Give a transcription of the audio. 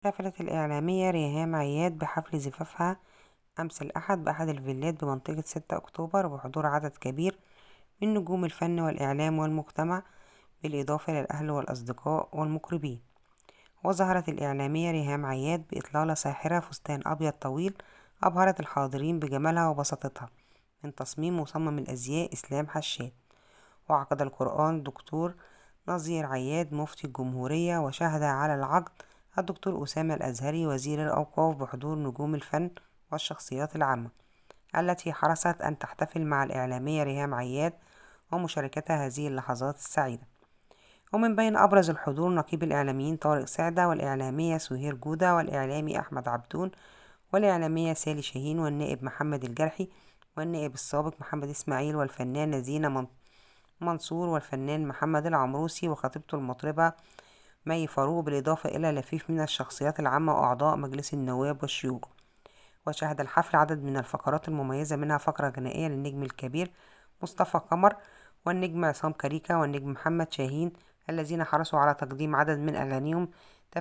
احتفلت الإعلامية ريهام عياد بحفل زفافها أمس الأحد بأحد الفيلات بمنطقة 6 أكتوبر بحضور عدد كبير من نجوم الفن والإعلام والمجتمع، بالإضافة للأهل والأصدقاء والمقربين. وظهرت الإعلامية ريهام عياد بإطلالة ساحرة، فستان أبيض طويل أبهرت الحاضرين بجمالها وبساطتها، من تصميم مصمم الأزياء إسلام حشاد. وعقد القرآن دكتور نظير عياد مفتي الجمهورية، وشهد على العقد الدكتور أسامة الأزهري وزير الأوقاف، بحضور نجوم الفن والشخصيات العامة التي حرصت أن تحتفل مع الإعلامية ريهام عياد ومشاركتها هذه اللحظات السعيدة. ومن بين أبرز الحضور نقيب الإعلاميين طارق سعدة، والإعلامية سهير جودة، والإعلامي أحمد عبدون، والإعلامية سالي شاهين، والنائب محمد الجرحي، والنائب السابق محمد إسماعيل، والفنانة زينة منصور، والفنان محمد العمروسي، وخطيبته المطربة مي فاروق، بالإضافة إلى لفيف من الشخصيات العامة وأعضاء مجلس النواب والشيوخ. وشهد الحفل عدد من الفقرات المميزة، منها فقرة غنائية للنجم الكبير مصطفى قمر، والنجم عصام كاريكا، والنجم محمد شاهين، الذين حرصوا على تقديم عدد من أغانيهم